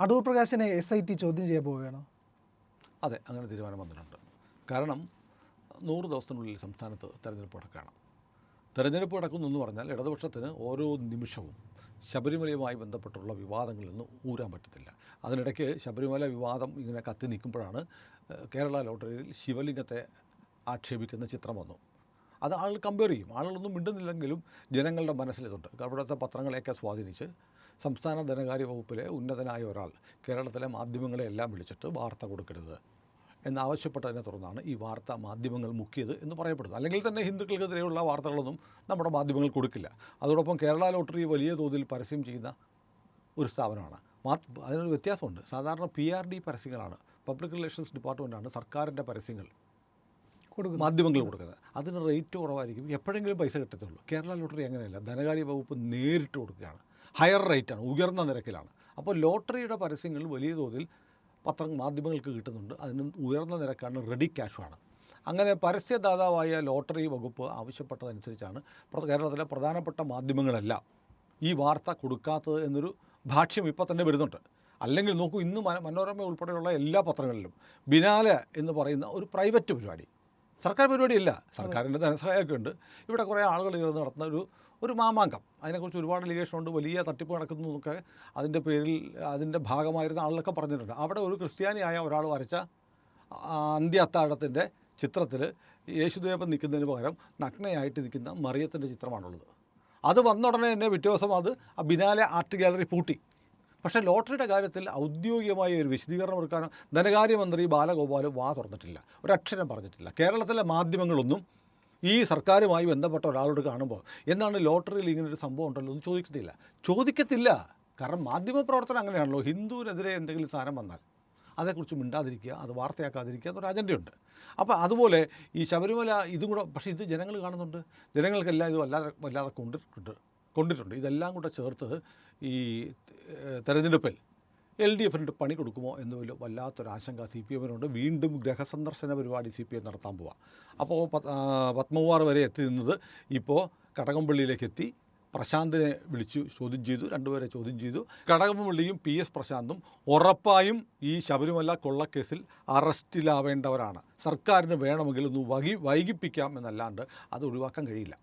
Adoor പ്രകാശിനെ SIT ചോദ്യം ചെയ്യാൻ പോവുകയാണോ? അതെ, അങ്ങനെ തീരുമാനം വന്നിട്ടുണ്ട്. കാരണം 100 ദിവസത്തിനുള്ളിൽ സംസ്ഥാനത്ത് തെരഞ്ഞെടുപ്പ് നടക്കുകയാണ്. തെരഞ്ഞെടുപ്പ് നടക്കുന്നു എന്ന് പറഞ്ഞാൽ ഇടതുപക്ഷത്തിന് ഓരോ നിമിഷവും ശബരിമലയുമായി ബന്ധപ്പെട്ടുള്ള വിവാദങ്ങളിൽ നിന്ന് ഊരാൻ പറ്റത്തില്ല. അതിനിടയ്ക്ക് ശബരിമല വിവാദം ഇങ്ങനെ കത്തി നിൽക്കുമ്പോഴാണ് കേരള ലോട്ടറിയിൽ ശിവലിംഗത്തെ ആക്ഷേപിക്കുന്ന ചിത്രം വന്നു. അത് ആൾ കമ്പയർ ചെയ്യും. ആളുകളൊന്നും മിണ്ടുന്നില്ലെങ്കിലും ജനങ്ങളുടെ മനസ്സിലിതുണ്ട്. അവിടുത്തെ പത്രങ്ങളെയൊക്കെ സ്വാധീനിച്ച് സംസ്ഥാന ധനകാര്യ വകുപ്പിലെ ഉന്നതനായ ഒരാൾ കേരളത്തിലെ മാധ്യമങ്ങളെയെല്ലാം വിളിച്ചിട്ട് വാർത്ത കൊടുക്കരുത് എന്നാവശ്യപ്പെട്ടതിനെ തുടർന്നാണ് ഈ വാർത്ത മാധ്യമങ്ങൾ മുക്കിയത് എന്ന് പറയപ്പെടുന്നത്. അല്ലെങ്കിൽ തന്നെ ഹിന്ദുക്കൾക്കെതിരെയുള്ള വാർത്തകളൊന്നും നമ്മുടെ മാധ്യമങ്ങൾ കൊടുക്കില്ല. അതോടൊപ്പം കേരള ലോട്ടറി വലിയ തോതിൽ പരസ്യം ചെയ്യുന്ന ഒരു സ്ഥാപനമാണ്. അതിനൊരു വ്യത്യാസമുണ്ട്. സാധാരണ PRD പരസ്യങ്ങളാണ്, പബ്ലിക് റിലേഷൻസ് ഡിപ്പാർട്ട്മെൻറ്റാണ് സർക്കാരിൻ്റെ പരസ്യങ്ങൾ മാധ്യമങ്ങൾ കൊടുക്കുന്നത്. അതിന് റേറ്റ് കുറവായിരിക്കും, എപ്പോഴെങ്കിലും പൈസ കിട്ടത്തുള്ളൂ. കേരള ലോട്ടറി അങ്ങനെയല്ല, ധനകാര്യ വകുപ്പ് നേരിട്ട് കൊടുക്കുകയാണ്, ഹയർ റേറ്റാണ്, ഉയർന്ന നിരക്കിലാണ്. അപ്പോൾ ലോട്ടറിയുടെ പരസ്യങ്ങൾ വലിയ തോതിൽ മാധ്യമങ്ങൾക്ക് കിട്ടുന്നുണ്ട്. അതിന് ഉയർന്ന നിരക്കാണ്, റെഡി ക്യാഷുമാണ്. അങ്ങനെ പരസ്യദാതാവായ ലോട്ടറി വകുപ്പ് ആവശ്യപ്പെട്ടതനുസരിച്ചാണ് കേരളത്തിലെ പ്രധാനപ്പെട്ട മാധ്യമങ്ങളെല്ലാം ഈ വാർത്ത കൊടുക്കാത്തത് എന്നൊരു ഭാഷ്യം ഇപ്പോൾ തന്നെ വരുന്നുണ്ട്. അല്ലെങ്കിൽ നോക്കൂ, ഇന്ന് മനോരമ ഉൾപ്പെടെയുള്ള എല്ലാ പത്രങ്ങളിലും ബിനാലെ എന്ന് പറയുന്ന ഒരു പ്രൈവറ്റ് പരിപാടി, സർക്കാർ പരിപാടിയല്ല, സർക്കാരിൻ്റെ ധനസഹായമൊക്കെ ഉണ്ട്. ഇവിടെ കുറേ ആളുകൾ ചേർന്ന് നടത്തുന്ന ഒരു മാമാങ്കം, അതിനെക്കുറിച്ച് ഒരുപാട് ലിഗേഷനുണ്ട്, വലിയ തട്ടിപ്പ് നടക്കുന്നു എന്നൊക്കെ അതിൻ്റെ പേരിൽ അതിൻ്റെ ഭാഗമായിരുന്ന ആളുകളൊക്കെ പറഞ്ഞിട്ടുണ്ട്. അവിടെ ഒരു ക്രിസ്ത്യാനിയായ ഒരാൾ വരച്ച അന്ത്യ അത്താഴത്തിൻ്റെ ചിത്രത്തിൽ യേശുദേവൻ നിൽക്കുന്നതിന് പകരം നഗ്നയായിട്ട് നിൽക്കുന്ന മറിയത്തിൻ്റെ ചിത്രമാണുള്ളത്. അത് വന്ന ഉടനെ തന്നെ പിറ്റേ ദിവസം അത് ബിനാലെ ആർട്ട് ഗാലറി പൂട്ടി. പക്ഷേ ലോട്ടറിയുടെ കാര്യത്തിൽ ഔദ്യോഗികമായ ഒരു വിശദീകരണം എടുക്കാനോ ധനകാര്യമന്ത്രി ബാലഗോപാൽ വാ തുറന്നിട്ടില്ല, ഒരക്ഷരം പറഞ്ഞിട്ടില്ല. കേരളത്തിലെ മാധ്യമങ്ങളൊന്നും ഈ സർക്കാരുമായി ബന്ധപ്പെട്ട ഒരാളോട് കാണുമ്പോൾ എന്താണ് ലോട്ടറിയിൽ ഇങ്ങനൊരു സംഭവം ഉണ്ടല്ലോ എന്ന് ചോദിക്കത്തില്ല. കാരണം മാധ്യമപ്രവർത്തനം അങ്ങനെയാണല്ലോ, ഹിന്ദുവിനെതിരെ എന്തെങ്കിലും സാധനം വന്നാൽ അതേക്കുറിച്ച് മിണ്ടാതിരിക്കുക, അത് വാർത്തയാക്കാതിരിക്കുക എന്നൊരു അജണ്ടയുണ്ട്. അപ്പോൾ അതുപോലെ ഈ ശബരിമല ഇതും കൂടെ, പക്ഷേ ഇത് ജനങ്ങൾ കാണുന്നുണ്ട്, ജനങ്ങൾക്കെല്ലാം ഇത് വല്ലാതെ കൊണ്ടിട്ടുണ്ട്. ഇതെല്ലാം കൂടെ ചേർത്ത് ഈ തെരഞ്ഞെടുപ്പിൽ LDFിന് പണി കൊടുക്കുമോ എന്ന് വല്ലാത്തൊരാശങ്ക CPMനുണ്ട്. വീണ്ടും ഗ്രഹസന്ദർശന പരിപാടി CPM നടത്താൻ പോവാം. അപ്പോൾ പത്മകുമാർ വരെ എത്തി നിന്നത് ഇപ്പോൾ കടകംപള്ളിയിലേക്ക് എത്തി, പ്രശാന്തിനെ വിളിച്ചു ചോദ്യം ചെയ്തു, രണ്ടുപേരെ ചോദ്യം ചെയ്തു. കടകംപള്ളിയും PS പ്രശാന്തും ഉറപ്പായും ഈ ശബരിമല കൊള്ളക്കേസിൽ അറസ്റ്റിലാവേണ്ടവരാണ്. സർക്കാരിന് വേണമെങ്കിൽ ഒന്ന് വൈകിപ്പിക്കാം എന്നല്ലാണ്ട് അത് ഒഴിവാക്കാൻ കഴിയില്ല.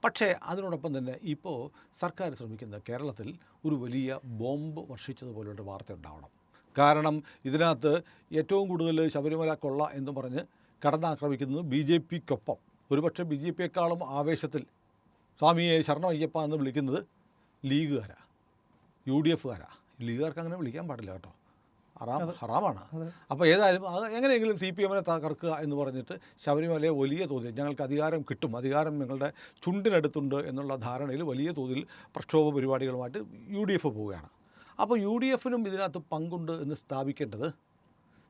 പക്ഷേ അതിനോടൊപ്പം തന്നെ ഇപ്പോൾ സർക്കാർ ശ്രമിക്കുന്ന കേരളത്തിൽ ഒരു വലിയ ബോംബ് വർഷിച്ചതുപോലൊരു വാർത്ത ഉണ്ടാവണം. കാരണം ഇതിനകത്ത് ഏറ്റവും കൂടുതൽ ശബരിമല കൊള്ള എന്ന് പറഞ്ഞ് കടന്നാക്രമിക്കുന്നത് BJPക്കൊപ്പം, ഒരുപക്ഷെ BJPയെക്കാളും ആവേശത്തിൽ സ്വാമിയെ ശരണം അയ്യപ്പ എന്ന് വിളിക്കുന്നത് ലീഗുകാരാണ്, UDFകാരാണ്. ലീഗുകാർക്ക് അങ്ങനെ വിളിക്കാൻ പാടില്ല കേട്ടോ, ഹറാമാണ്. അപ്പോൾ ഏതായാലും എങ്ങനെയെങ്കിലും CPMനെ തകർക്കുക എന്ന് പറഞ്ഞിട്ട് ശബരിമലയെ വലിയ തോതിൽ ഞങ്ങൾക്ക് അധികാരം കിട്ടും, അധികാരം ഞങ്ങളുടെ ചുണ്ടിനടുത്തുണ്ട് എന്നുള്ള ധാരണയിൽ വലിയ തോതിൽ പ്രക്ഷോഭ പരിപാടികളുമായിട്ട് UDF പോവുകയാണ്. അപ്പോൾ UDFനും ഇതിനകത്ത് പങ്കുണ്ട് എന്ന് സ്ഥാപിക്കേണ്ടത്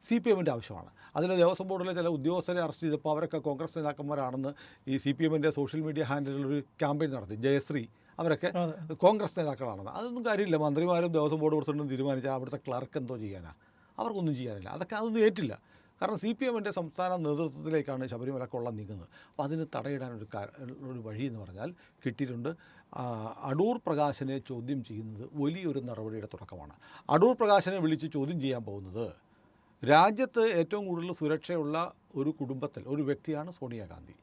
CPMൻ്റെ ആവശ്യമാണ്. അതിൽ ദേവസ്വം ബോർഡിലെ ചില ഉദ്യോഗസ്ഥരെ അറസ്റ്റ് ചെയ്തപ്പോൾ അവരൊക്കെ കോൺഗ്രസ് നേതാക്കന്മാരാണെന്ന് ഈ CPMൻ്റെ സോഷ്യൽ മീഡിയ ഹാൻഡിലൊരു ക്യാമ്പയിൻ നടത്തി. ജയശ്രീ അവരൊക്കെ കോൺഗ്രസ് നേതാക്കളാണെന്ന്. അതൊന്നും കാര്യമില്ല. മന്ത്രിമാരും ദേവസ്വം ബോർഡ് പ്രസിഡന്റും തീരുമാനിച്ചാൽ അവിടുത്തെ ക്ലർക്ക് എന്തോ ചെയ്യാനാണ്, അവർക്കൊന്നും ചെയ്യാനില്ല. അതൊന്നും ഏറ്റില്ല. കാരണം CPMൻ്റെ സംസ്ഥാന നേതൃത്വത്തിലേക്കാണ് ശബരിമല കൊള്ള നീങ്ങുന്നത്. അപ്പോൾ അതിന് തടയിടാനൊരു വഴി എന്ന് പറഞ്ഞാൽ കിട്ടിയിട്ടുണ്ട്. അടൂർ പ്രകാശിനെ ചോദ്യം ചെയ്യുന്നത് വലിയൊരു നടപടിയുടെ തുടക്കമാണ്. അടൂർ പ്രകാശിനെ വിളിച്ച് ചോദ്യം ചെയ്യാൻ പോകുന്നത് രാജ്യത്ത് ഏറ്റവും കൂടുതൽ സുരക്ഷയുള്ള ഒരു കുടുംബത്തിൽ ഒരു വ്യക്തിയാണ് സോണിയാഗാന്ധി.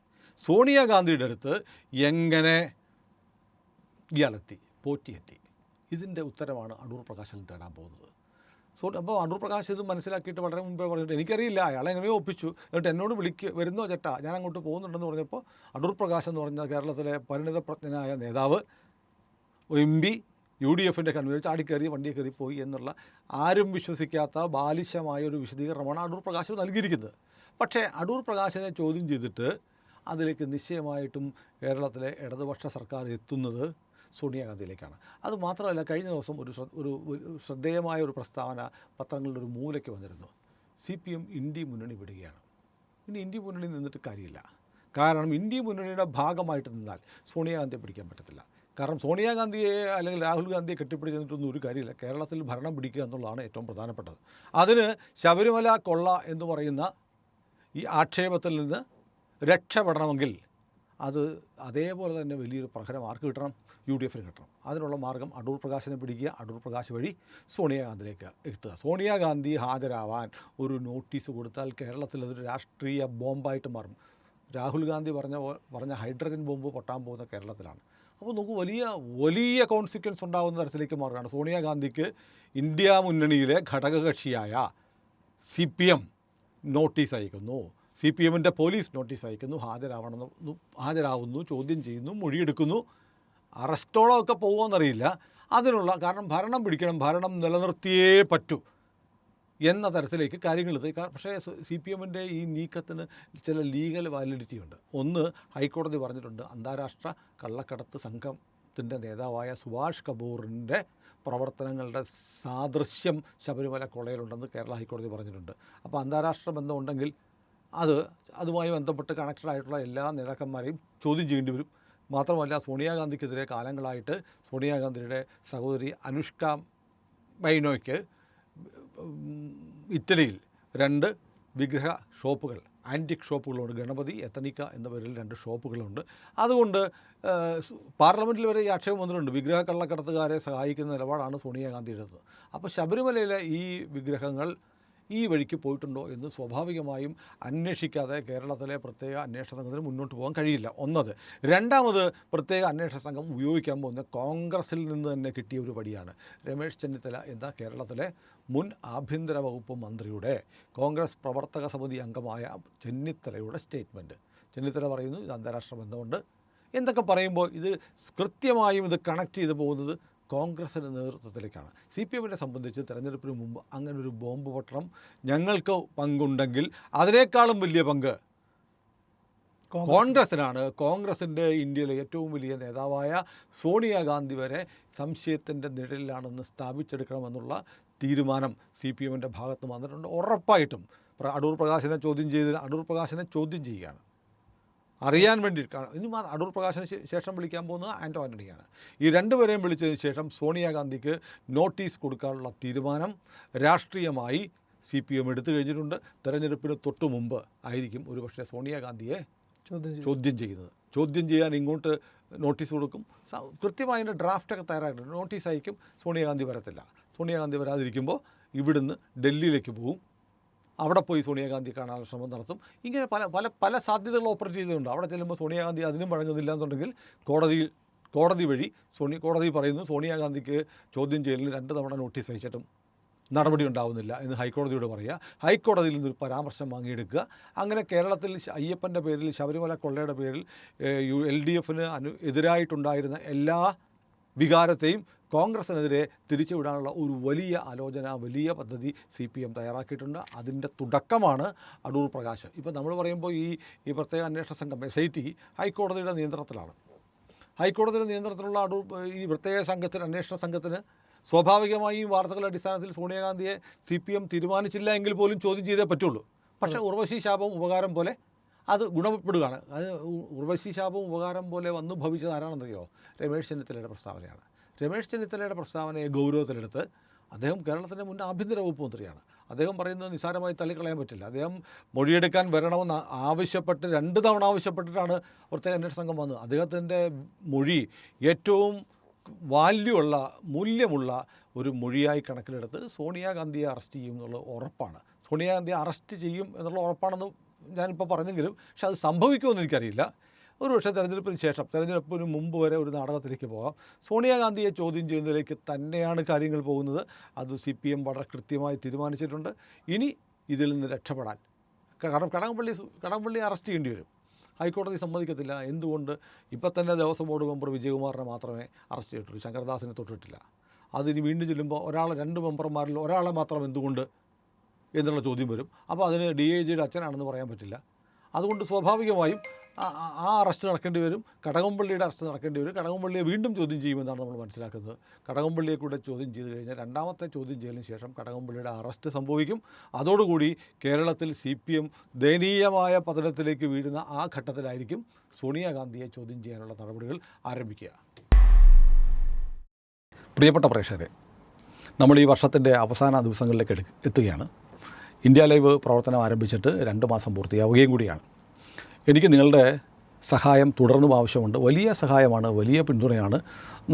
സോണിയാഗാന്ധിയുടെ അടുത്ത് എങ്ങനെ ഇയാളെത്തി, പോറ്റിയെത്തി, ഇതിൻ്റെ ഉത്തരമാണ് അടൂർ പ്രകാശിൽ തേടാൻ പോകുന്നത്. അപ്പോൾ അടൂർ പ്രകാശ് ഇത് മനസ്സിലാക്കിയിട്ട് വളരെ മുമ്പേ പറഞ്ഞിട്ട് എനിക്കറിയില്ല, അയാളെ എങ്ങനെയോ ഒപ്പിച്ചു, എന്നിട്ട് എന്നോട് വരുന്നോ ചേട്ടാ ഞാൻ അങ്ങോട്ട് പോകുന്നുണ്ടെന്ന് പറഞ്ഞപ്പോൾ അടൂർ പ്രകാശ് എന്ന് പറഞ്ഞാൽ കേരളത്തിലെ പരിണിതപ്രജ്ഞനായ നേതാവ്, MP, UDFിൻ്റെ കൺവീനർ ചാടിക്കയറി വണ്ടിയെ കയറി പോയി എന്നുള്ള ആരും വിശ്വസിക്കാത്ത ബാലിശമായ ഒരു വിശദീകരണമാണ് അടൂർ പ്രകാശ് നൽകിയിരിക്കുന്നത്. പക്ഷേ അടൂർ പ്രകാശിനെ ചോദ്യം ചെയ്തിട്ട് അതിലേക്ക് നിശ്ചയമായിട്ടും കേരളത്തിലെ ഇടതുപക്ഷ സർക്കാർ എത്തുന്നത് സോണിയാഗാന്ധിയിലേക്കാണ്. അതുമാത്രമല്ല, കഴിഞ്ഞ ദിവസം ഒരു ശ്രദ്ധേയമായ ഒരു പ്രസ്താവന പത്രങ്ങളുടെ ഒരു മൂലയ്ക്ക് വന്നിരുന്നു. CPM ഇന്ത്യ മുന്നണി വിടുകയാണ്. ഇനി ഇന്ത്യ മുന്നണി നിന്നിട്ട് കാര്യമില്ല. കാരണം ഇന്ത്യ മുന്നണിയുടെ ഭാഗമായിട്ട് നിന്നാൽ സോണിയാഗാന്ധിയെ പിടിക്കാൻ പറ്റത്തില്ല. കാരണം സോണിയാഗാന്ധിയെ അല്ലെങ്കിൽ രാഹുൽ ഗാന്ധിയെ കെട്ടിപ്പിടിച്ചിട്ടൊന്നും ഒരു കാര്യമില്ല. കേരളത്തിൽ ഭരണം പിടിക്കുക എന്നുള്ളതാണ് ഏറ്റവും പ്രധാനപ്പെട്ടത്. അതിന് ശബരിമല കൊള്ള എന്ന് പറയുന്ന ഈ ആക്ഷേപത്തിൽ നിന്ന് രക്ഷപ്പെടണമെങ്കിൽ അത് അതേപോലെ തന്നെ വലിയൊരു പ്രഹരം ആർക്ക് കിട്ടണം? UDF കിട്ടണം. അതിനുള്ള മാർഗം അടൂർ പ്രകാശിനെ പിടിക്കുക, അടൂർ പ്രകാശ് വഴി സോണിയാഗാന്ധിയിലേക്ക് എത്തുക. സോണിയാഗാന്ധി ഹാജരാവാൻ ഒരു നോട്ടീസ് കൊടുത്താൽ കേരളത്തിൽ അതൊരു രാഷ്ട്രീയ ബോംബായിട്ട് മാറും. രാഹുൽ ഗാന്ധി പറഞ്ഞ ഹൈഡ്രജൻ ബോംബ് പൊട്ടാൻ പോകുന്ന കേരളത്തിലാണ്. അപ്പോൾ നമുക്ക് വലിയ കോൺസിക്വൻസ് ഉണ്ടാകുന്ന തരത്തിലേക്ക് മാറുകയാണ്. സോണിയാഗാന്ധിക്ക് ഇന്ത്യ മുന്നണിയിലെ ഘടകകക്ഷിയായ CPM നോട്ടീസ് അയക്കുന്നു, CPMൻ്റെ പോലീസ് നോട്ടീസ് അയക്കുന്നു, ഹാജരാകുന്നു, ചോദ്യം ചെയ്യുന്നു, മൊഴിയെടുക്കുന്നു. അറസ്റ്റോളമൊക്കെ പോകുമെന്നറിയില്ല. കാരണം ഭരണം പിടിക്കണം, ഭരണം നിലനിർത്തിയേ പറ്റൂ എന്ന തരത്തിലേക്ക് കാര്യങ്ങളെത്തി. പക്ഷേ CPMൻ്റെ ഈ നീക്കത്തിന് ചില ലീഗൽ വാലിഡിറ്റി ഉണ്ട്. ഒന്ന്, ഹൈക്കോടതി പറഞ്ഞിട്ടുണ്ട്, അന്താരാഷ്ട്ര കള്ളക്കടത്ത് സംഘത്തിൻ്റെ നേതാവായ സുഭാഷ് കപൂറിൻ്റെ പ്രവർത്തനങ്ങളുടെ സാദൃശ്യം ശബരിമല കൊള്ളയിലുണ്ടെന്ന് കേരള ഹൈക്കോടതി പറഞ്ഞിട്ടുണ്ട്. അപ്പോൾ അന്താരാഷ്ട്ര ബന്ധമുണ്ടെങ്കിൽ അതുമായി ബന്ധപ്പെട്ട് കണക്റ്റഡ് ആയിട്ടുള്ള എല്ലാ നേതാക്കന്മാരെയും ചോദ്യം ചെയ്യേണ്ടി വരും. മാത്രമല്ല, സോണിയാഗാന്ധിക്കെതിരെ കാലങ്ങളായിട്ട് സോണിയാഗാന്ധിയുടെ സഹോദരി അനുഷ്ക ബൈനോയ്ക്ക് ഇറ്റലിയിൽ 2 വിഗ്രഹ ഷോപ്പുകൾ, ആൻറ്റിക് ഷോപ്പുകളുണ്ട്. ഗണപതി, എത്തനിക്ക എന്ന പേരിൽ 2 ഷോപ്പുകളുണ്ട്. അതുകൊണ്ട് പാർലമെൻറ്റിൽ വരെ ഈ ആക്ഷേപം വന്നിട്ടുണ്ട്. വിഗ്രഹ കള്ളക്കടത്തുകാരെ സഹായിക്കുന്ന നിലപാടാണ് സോണിയാഗാന്ധിയുടേത്. അപ്പോൾ ശബരിമലയിലെ ഈ വിഗ്രഹങ്ങൾ ഈ വഴിക്ക് പോയിട്ടുണ്ടോ എന്ന് സ്വാഭാവികമായും അന്വേഷിക്കാതെ കേരളത്തിലെ പ്രത്യേക അന്വേഷണ സംഘത്തിന് മുന്നോട്ട് പോകാൻ കഴിയില്ല. ഒന്നത്. രണ്ടാമത്, പ്രത്യേക അന്വേഷണ സംഘം ഉപയോഗിക്കാൻ പോകുന്ന കോൺഗ്രസിൽ നിന്ന് തന്നെ കിട്ടിയ ഒരു പടിയാണ്. രമേശ് ചെന്നിത്തല എന്ന കേരളത്തിലെ മുൻ ആഭ്യന്തര വകുപ്പ് മന്ത്രിയുടെ കോൺഗ്രസ് പ്രവർത്തക സമിതി അംഗമായ ചെന്നിത്തലയുടെ സ്റ്റേറ്റ്മെൻറ്റ്. ചെന്നിത്തല പറയുന്നു ഇത് അന്താരാഷ്ട്ര ബന്ധമുണ്ട് എന്നൊക്കെ പറയുമ്പോൾ ഇത് കൃത്യമായും ഇത് കണക്ട് ചെയ്ത് പോകുന്നത് കോൺഗ്രസിൻ്റെ നേതൃത്വത്തിലേക്കാണ്. CPMനെ സംബന്ധിച്ച് തെരഞ്ഞെടുപ്പിന് മുമ്പ് അങ്ങനെ ഒരു ബോംബ് പൊട്ടണം ഞങ്ങൾക്ക് പങ്കുണ്ടെങ്കിൽ അതിനേക്കാളും വലിയ പങ്ക് കോൺഗ്രസിനാണ്. കോൺഗ്രസിൻ്റെ ഇന്ത്യയിലെ ഏറ്റവും വലിയ നേതാവായ സോണിയാഗാന്ധി വരെ സംശയത്തിൻ്റെ നിഴലിലാണെന്ന് സ്ഥാപിച്ചെടുക്കണമെന്നുള്ള തീരുമാനം CPMൻ്റെ ഭാഗത്ത് വന്നിട്ടുണ്ട്. ഉറപ്പായിട്ടും അടൂർ പ്രകാശിനെ ചോദ്യം ചെയ്യുകയാണ്. അറിയാൻ വേണ്ടിയിട്ടാണ്. ഇനി അടൂർ പ്രകാശിന് ശേഷം വിളിക്കാൻ പോകുന്നത് ആൻ്റോ ആൻ്റണിയാണ്. ഈ 2 പേരെയും വിളിച്ചതിന് ശേഷം സോണിയാഗാന്ധിക്ക് നോട്ടീസ് കൊടുക്കാനുള്ള തീരുമാനം രാഷ്ട്രീയമായി CPM എടുത്തു കഴിഞ്ഞിട്ടുണ്ട്. തെരഞ്ഞെടുപ്പിന് തൊട്ട് മുമ്പ് ആയിരിക്കും ഒരുപക്ഷെ സോണിയാഗാന്ധിയെ ചോദ്യം ചെയ്യുന്നത്. ചോദ്യം ചെയ്യാൻ ഇങ്ങോട്ട് നോട്ടീസ് കൊടുക്കും. കൃത്യമായി അതിൻ്റെ ഡ്രാഫ്റ്റൊക്കെ തയ്യാറായിട്ടുണ്ട്. നോട്ടീസ് അയക്കും. സോണിയാഗാന്ധി വരത്തില്ല. സോണിയാഗാന്ധി വരാതിരിക്കുമ്പോൾ ഇവിടുന്ന് ഡൽഹിയിലേക്ക് പോകും. അവിടെ പോയി സോണിയാഗാന്ധി കാണാനുള്ള ശ്രമം നടത്തും. ഇങ്ങനെ പല സാധ്യതകൾ ഓപ്പറേറ്റ് ചെയ്തിട്ടുണ്ട്. അവിടെ ചെല്ലുമ്പോൾ സോണിയാഗാന്ധി അതിനും വഴങ്ങുന്നില്ല എന്നുണ്ടെങ്കിൽ കോടതി വഴി കോടതി പറയുന്നു സോണിയാഗാന്ധിക്ക് ചോദ്യം ചെയ്യലിന് 2 തവണ നോട്ടീസ് അയച്ചിട്ടും നടപടി ഉണ്ടാവുന്നില്ല എന്ന് ഹൈക്കോടതിയോട് പറയുക. ഹൈക്കോടതിയിൽ നിന്നൊരു പരാമർശം വാങ്ങിയെടുക്കുക. അങ്ങനെ കേരളത്തിൽ അയ്യപ്പൻ്റെ പേരിൽ, ശബരിമല കൊള്ളയുടെ പേരിൽ LDFന് എതിരായിട്ടുണ്ടായിരുന്ന എല്ലാ വികാരത്തെയും കോൺഗ്രസിനെതിരെ തിരിച്ചുവിടാനുള്ള ഒരു വലിയ ആലോചന, വലിയ പദ്ധതി CPM തയ്യാറാക്കിയിട്ടുണ്ട്. അതിൻ്റെ തുടക്കമാണ് അടൂർ പ്രകാശ്. ഇപ്പോൾ നമ്മൾ പറയുമ്പോൾ ഈ പ്രത്യേക അന്വേഷണ സംഘം SIT ഹൈക്കോടതിയുടെ നിയന്ത്രണത്തിലാണ്. ഹൈക്കോടതിയുടെ നിയന്ത്രണത്തിലുള്ള ഈ പ്രത്യേക അന്വേഷണ സംഘത്തിന് സ്വാഭാവികമായും വാർത്തകളുടെ അടിസ്ഥാനത്തിൽ സോണിയാഗാന്ധിയെ CPM തീരുമാനിച്ചില്ല എങ്കിൽ പോലും ചോദ്യം ചെയ്തേ പറ്റുള്ളൂ. പക്ഷേ ഉർവശി ശാപം ഉപകാരം പോലെ അത് ഗുണപ്പെടുകയാണ്. അത് ഉർവശി ശാപം ഉപകാരം പോലെ വന്നു ഭവിച്ചത് ആരാണെന്നറിയോ? രമേശ് ചെന്നിത്തലയുടെ പ്രസ്താവനയാണ്. രമേശ് ചെന്നിത്തലയുടെ പ്രസ്താവനയെ ഗൗരവത്തിലെടുത്ത് അദ്ദേഹം കേരളത്തിൻ്റെ മുൻ ആഭ്യന്തര വകുപ്പ് മന്ത്രിയാണ്. അദ്ദേഹം പറയുന്നത് നിസ്സാരമായി തള്ളിക്കളയാൻ പറ്റില്ല. അദ്ദേഹം മൊഴിയെടുക്കാൻ വരണമെന്ന് ആവശ്യപ്പെട്ട് 2 തവണ ആവശ്യപ്പെട്ടിട്ടാണ് പ്രത്യേക അന്വേഷണ സംഘം വന്നത്. അദ്ദേഹത്തിൻ്റെ മൊഴി ഏറ്റവും മൂല്യമുള്ള ഒരു മൊഴിയായി കണക്കിലെടുത്ത് സോണിയാഗാന്ധിയെ അറസ്റ്റ് ചെയ്യും എന്നുള്ളത് ഉറപ്പാണ്. സോണിയാഗാന്ധിയെ അറസ്റ്റ് ചെയ്യും എന്നുള്ള ഉറപ്പാണെന്ന് ഞാനിപ്പോൾ പറഞ്ഞെങ്കിലും പക്ഷെ അത് സംഭവിക്കുമെന്ന് എനിക്കറിയില്ല. ഒരുപക്ഷെ തെരഞ്ഞെടുപ്പിന് മുമ്പ് വരെ ഒരു നാടകത്തിലേക്ക് പോകാം. സോണിയാഗാന്ധിയെ ചോദ്യം ചെയ്യുന്നതിലേക്ക് തന്നെയാണ് കാര്യങ്ങൾ പോകുന്നത്. അത് CPM വളരെ കൃത്യമായി തീരുമാനിച്ചിട്ടുണ്ട്. ഇനി ഇതിൽ നിന്ന് രക്ഷപ്പെടാൻ കടകംപള്ളി അറസ്റ്റ് ചെയ്യേണ്ടി വരും. ഹൈക്കോടതി സമ്മതിക്കത്തില്ല. എന്തുകൊണ്ട്? ഇപ്പം തന്നെ ദേവസ്വം ബോർഡ് മെമ്പർ വിജയകുമാറിനെ മാത്രമേ അറസ്റ്റ് ചെയ്തിട്ടുള്ളൂ, ശങ്കരദാസിനെ തൊട്ടിട്ടില്ല. അതിന് വീണ്ടും ചെല്ലുമ്പോൾ 2 മെമ്പർമാരിൽ ഒരാളെ മാത്രം എന്തുകൊണ്ട് എന്നുള്ള ചോദ്യം വരും. അപ്പോൾ അതിന് DIGയുടെ അച്ഛനാണെന്ന് പറയാൻ പറ്റില്ല. അതുകൊണ്ട് സ്വാഭാവികമായും ആ അറസ്റ്റ് നടക്കേണ്ടി വരും. കടകംപള്ളിയുടെ അറസ്റ്റ് നടക്കേണ്ടി വരും. കടകംപള്ളിയെ വീണ്ടും ചോദ്യം ചെയ്യുമെന്നാണ് നമ്മൾ മനസ്സിലാക്കുന്നത്. കടകംപള്ളിയെ കൂടെ ചോദ്യം ചെയ്ത് കഴിഞ്ഞാൽ 2ാമത്തെ ചോദ്യം ചെയ്യലിന് ശേഷം കടകംപള്ളിയുടെ അറസ്റ്റ് സംഭവിക്കും. അതോടുകൂടി കേരളത്തിൽ CPM ദയനീയമായ പതനത്തിലേക്ക് വീഴുന്ന ആ ഘട്ടത്തിലായിരിക്കും സോണിയാഗാന്ധിയെ ചോദ്യം ചെയ്യാനുള്ള നടപടികൾ ആരംഭിക്കുക. പ്രിയപ്പെട്ട പ്രേക്ഷകരെ, നമ്മൾ ഈ വർഷത്തിൻ്റെ അവസാന ദിവസങ്ങളിലേക്ക് എത്തുകയാണ്. ഇന്ത്യ ലൈവ് പ്രവർത്തനം ആരംഭിച്ചിട്ട് 2 മാസം പൂർത്തിയാവുകയും കൂടിയാണ്. എനിക്ക് നിങ്ങളുടെ സഹായം തുടർന്നും ആവശ്യമുണ്ട്. വലിയ സഹായമാണ്, വലിയ പിന്തുണയാണ്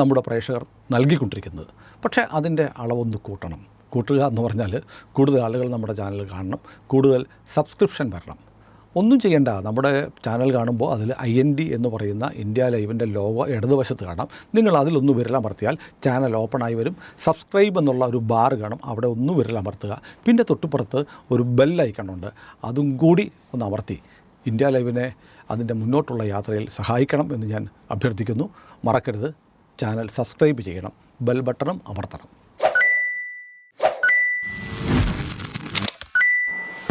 നമ്മുടെ പ്രേക്ഷകർ നൽകിക്കൊണ്ടിരിക്കുന്നത്. പക്ഷേ അതിൻ്റെ അളവൊന്ന് കൂട്ടണം. കൂട്ടുക എന്ന് പറഞ്ഞാൽ കൂടുതൽ ആളുകൾ നമ്മുടെ ചാനൽ കാണണം, കൂടുതൽ സബ്സ്ക്രിപ്ഷൻ വരണം. ഒന്നും ചെയ്യേണ്ട. നമ്മുടെ ചാനൽ കാണുമ്പോൾ അതിൽ IND എന്ന് പറയുന്ന ഇന്ത്യ ലൈവിൻ്റെ ലോഗോ ഇടതുവശത്ത് കാണാം. നിങ്ങൾ അതിലൊന്ന് വിരലമർത്തിയാൽ ചാനൽ ഓപ്പണായി വരും. സബ്സ്ക്രൈബ് എന്നുള്ള ഒരു ബാർ കാണും, അവിടെ ഒന്ന് വിരലമർത്തുക. പിന്നെ തൊട്ടുപുറത്ത് ഒരു ബെൽ ഐക്കണുണ്ട്, അതും കൂടി ഒന്ന് അമർത്തി ഇന്ത്യ ലൈവിനെ അതിൻ്റെ മുന്നോട്ടുള്ള യാത്രയിൽ സഹായിക്കണം എന്ന് ഞാൻ അഭ്യർത്ഥിക്കുന്നു. മറക്കരുത്, ചാനൽ സബ്സ്ക്രൈബ് ചെയ്യണം, ബെൽ ബട്ടണും അമർത്തണം.